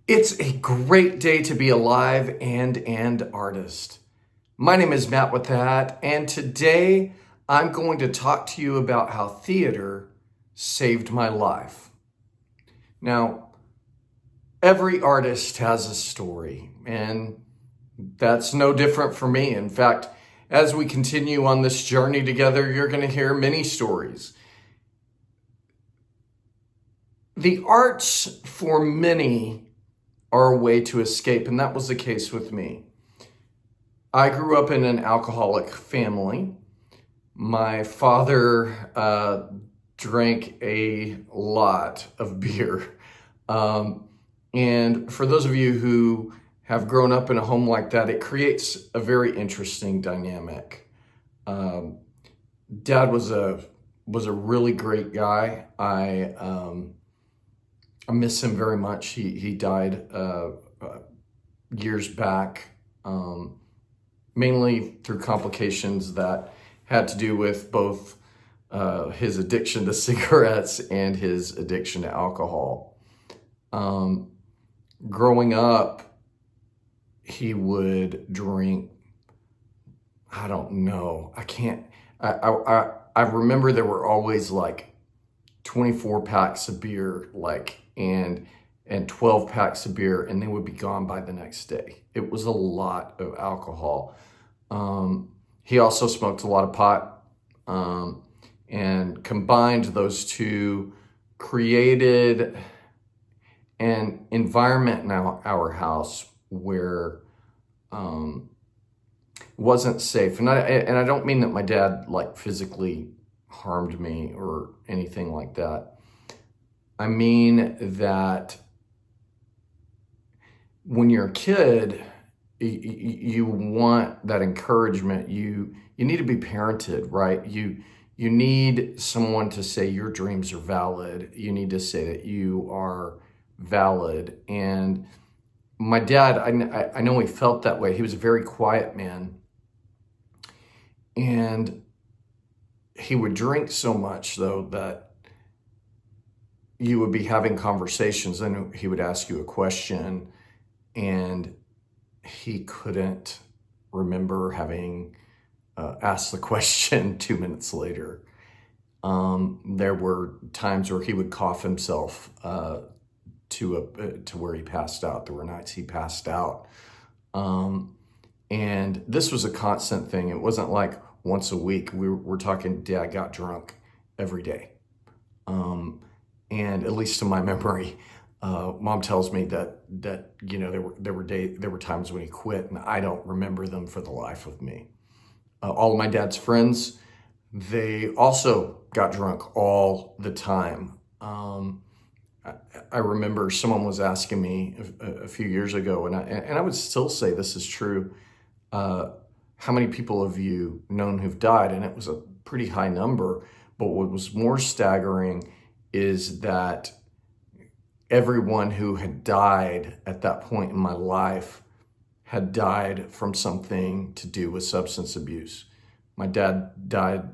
It's a great day to be alive and an artist. My name is Matt with that, and today I'm going to talk to you about how theater saved my life. Now, every artist has a story, and that's no different for me. In fact, as we continue on this journey together, you're going to hear many stories. The arts, for many, are a way to escape, and that was the case with me. I grew up in an alcoholic family. My father drank a lot of beer. And for those of you who have grown up in a home like that, it creates a very interesting dynamic. Dad was a really great guy. I miss him very much. He died years back, mainly through complications that had to do with both his addiction to cigarettes and his addiction to alcohol. Growing up, he would drink, I don't know, I remember there were always like 24 packs of beer, and 12 packs of beer, and they would be gone by the next day. It was a lot of alcohol. He also smoked a lot of pot, and combined those two created an environment in our house where wasn't safe. And I don't mean that my dad physically harmed me or anything like that. I mean that when you're a kid, you want that encouragement. You need to be parented, right? You need someone to say your dreams are valid. You need to say that you are valid. And my dad, I know he felt that way. He was a very quiet man. And he would drink so much, though, that you would be having conversations and he would ask you a question and he couldn't remember having asked the question 2 minutes later. There were times where he would cough himself to where he passed out. There were nights he passed out. And this was a constant thing. It wasn't like once a week. We're talking Dad got drunk every day. And at least to my memory, Mom tells me that there were times when he quit, and I don't remember them for the life of me. All of my dad's friends, they also got drunk all the time. I remember someone was asking me a few years ago, and I would still say this is true. How many people have you known who've died? And it was a pretty high number. But what was more staggering is that everyone who had died at that point in my life had died from something to do with substance abuse. My dad died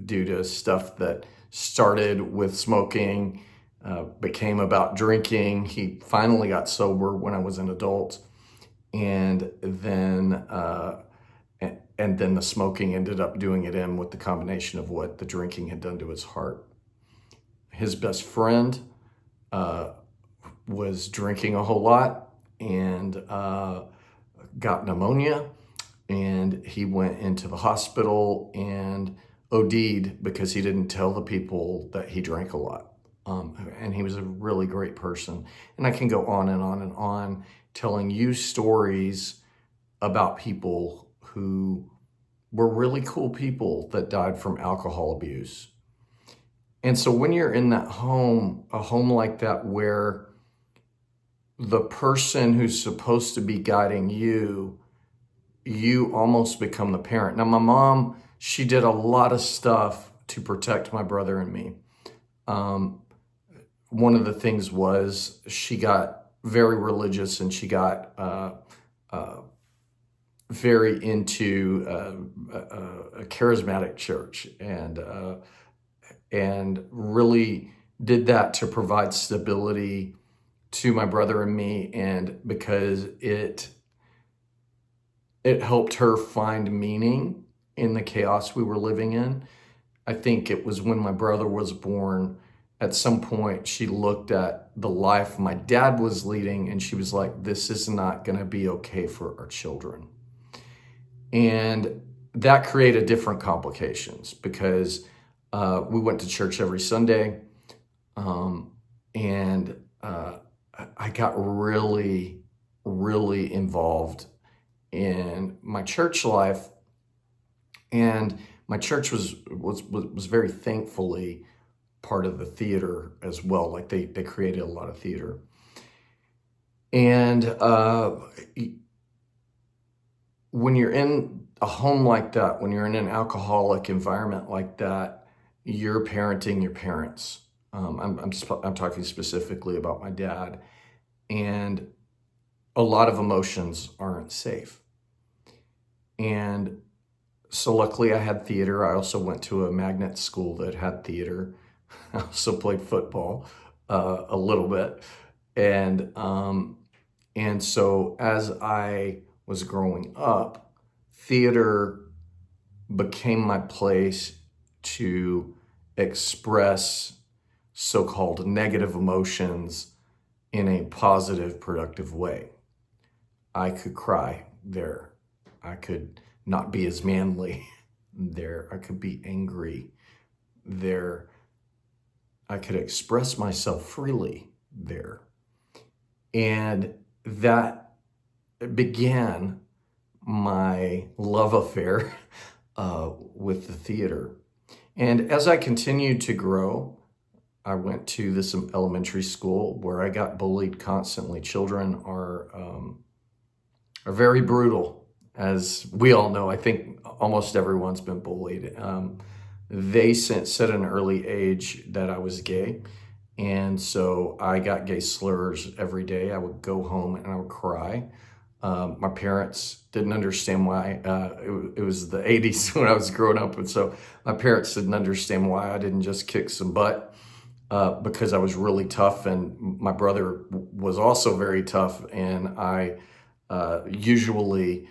due to stuff that started with smoking, became about drinking. He finally got sober when I was an adult, and then the smoking ended up doing it in with the combination of what the drinking had done to his heart. His best friend was drinking a whole lot and got pneumonia, and he went into the hospital and OD'd because he didn't tell the people that he drank a lot. And he was a really great person. And I can go on and on and on telling you stories about people who were really cool people that died from alcohol abuse. And so when you're in that home, a home like that where the person who's supposed to be guiding you, you almost become the parent. Now, my mom, she did a lot of stuff to protect my brother and me. One of the things was she got very religious, and she got very into a charismatic church, and really did that to provide stability to my brother and me, and because it helped her find meaning in the chaos we were living in. I think it was when my brother was born, at some point she looked at the life my dad was leading and she was like, this is not going to be okay for our children. And that created different complications because we went to church every Sunday, and I got really, really involved in my church life, and my church was very thankfully part of the theater as well. Like they created a lot of theater, and when you're in a home like that, when you're in an alcoholic environment like that, you're parenting your parents. I'm talking specifically about my dad, and a lot of emotions aren't safe. And so luckily I had theater. I also went to a magnet school that had theater. I also played football a little bit. And so as I was growing up, theater became my place to express so-called negative emotions in a positive, productive way. I could cry there. I could not be as manly there. I could be angry there. I could express myself freely there. And that began my love affair with the theater. And as I continued to grow, I went to this elementary school where I got bullied constantly. Children are very brutal, as we all know. I think almost everyone's been bullied. They said at an early age that I was gay. And so I got gay slurs every day. I would go home and I would cry. My parents didn't understand why. It was the 80s when I was growing up. And so my parents didn't understand why I didn't just kick some butt, because I was really tough. And my brother was also very tough. And I usually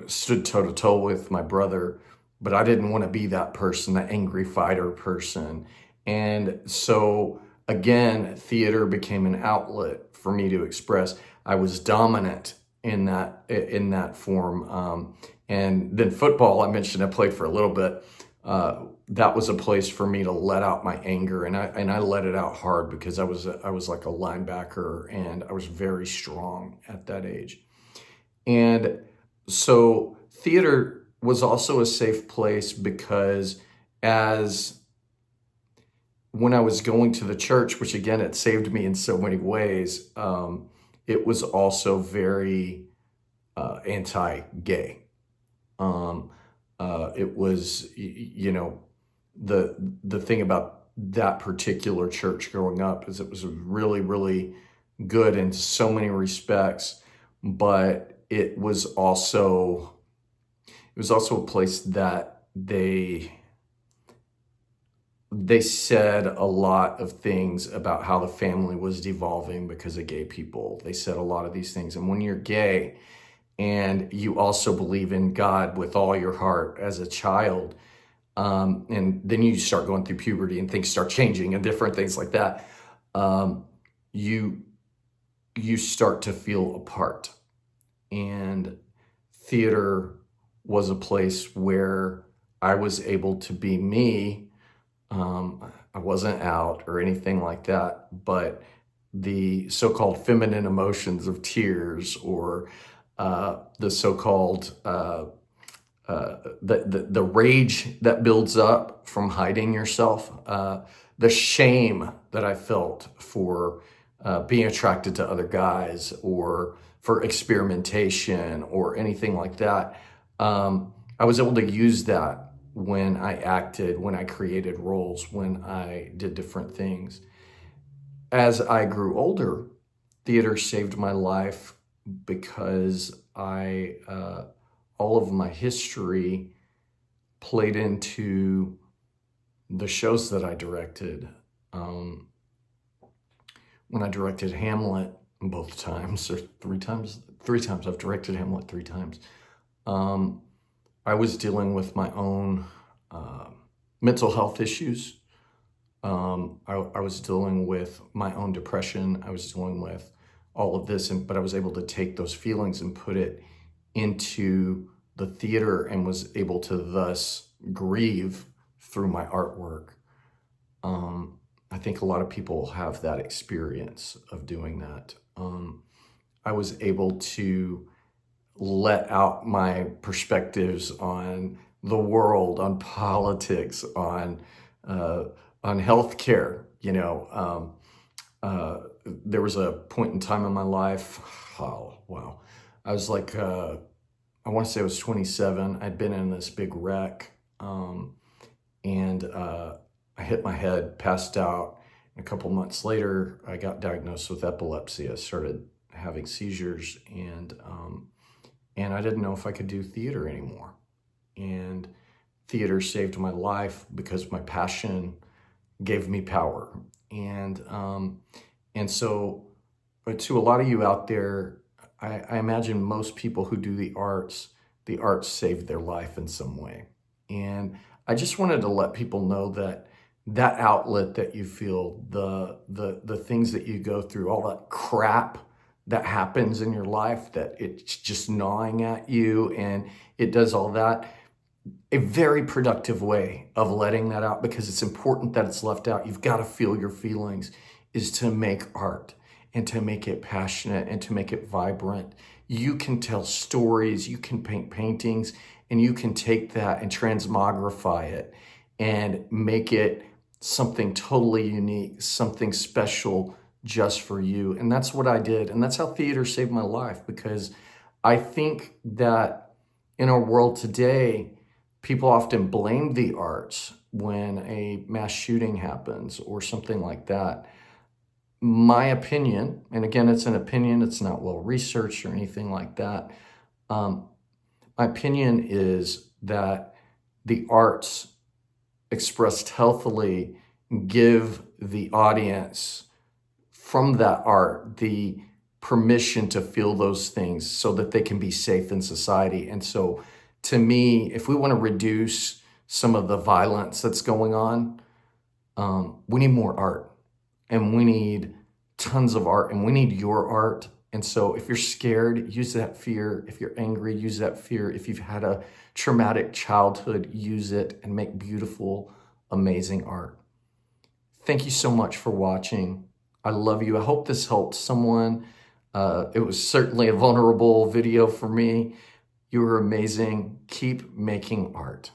stood toe to toe with my brother, but I didn't want to be that person, that angry fighter person. And so again, theater became an outlet for me to express. I was dominant in that form. And then football, I mentioned I played for a little bit. That was a place for me to let out my anger, and I let it out hard because I was like a linebacker, and I was very strong at that age. And so theater was also a safe place because when I was going to the church, which again, it saved me in so many ways, it was also very anti-gay. It was, the thing about that particular church growing up is it was really, really good in so many respects, but it was also a place that they said a lot of things about how the family was devolving because of gay people. They said a lot of these things. And when you're gay and you also believe in God with all your heart as a child, and then you start going through puberty and things start changing and different things like that, you start to feel apart. And theater was a place where I was able to be me. I wasn't out or anything like that, but the so-called feminine emotions of tears, or the so-called the rage that builds up from hiding yourself, the shame that I felt for being attracted to other guys, or for experimentation or anything like that. I was able to use that when I acted, when I created roles, when I did different things. As I grew older, theater saved my life because all of my history played into the shows that I directed. when I directed Hamlet both times, or three times. I've directed Hamlet 3 times. I was dealing with my own mental health issues. I was dealing with my own depression. I was dealing with all of this, but I was able to take those feelings and put it into the theater and was able to thus grieve through my artwork. I think a lot of people have that experience of doing that. I was able to let out my perspectives on the world, on politics, on healthcare. There was a point in time in my life. Oh wow! I was like, I want to say I was 27. I'd been in this big wreck, and I hit my head, passed out. And a couple months later, I got diagnosed with epilepsy. I started having seizures, and I didn't know if I could do theater anymore. And theater saved my life because my passion gave me power. And so, but to a lot of you out there, I imagine most people who do the arts saved their life in some way. And I just wanted to let people know that that outlet that you feel, the things that you go through, all that crap that happens in your life, that it's just gnawing at you and it does all that, a very productive way of letting that out, because it's important that it's left out. You've got to feel your feelings, is to make art and to make it passionate and to make it vibrant. You can tell stories, you can paint paintings, and you can take that and transmogrify it and make it something totally unique, something special just for you. And that's what I did. And that's how theater saved my life, because I think that in our world today, people often blame the arts when a mass shooting happens or something like that. My opinion, and again, it's an opinion, it's not well researched or anything like that. My opinion is that the arts, expressed healthily, give the audience from that art the permission to feel those things so that they can be safe in society. And so to me, if we want to reduce some of the violence that's going on, we need more art, and we need tons of art, and we need your art. And so if you're scared, use that fear. If you're angry, use that fear. If you've had a traumatic childhood, use it and make beautiful, amazing art. Thank you so much for watching. I love you. I hope this helped someone. It was certainly a vulnerable video for me. You were amazing. Keep making art.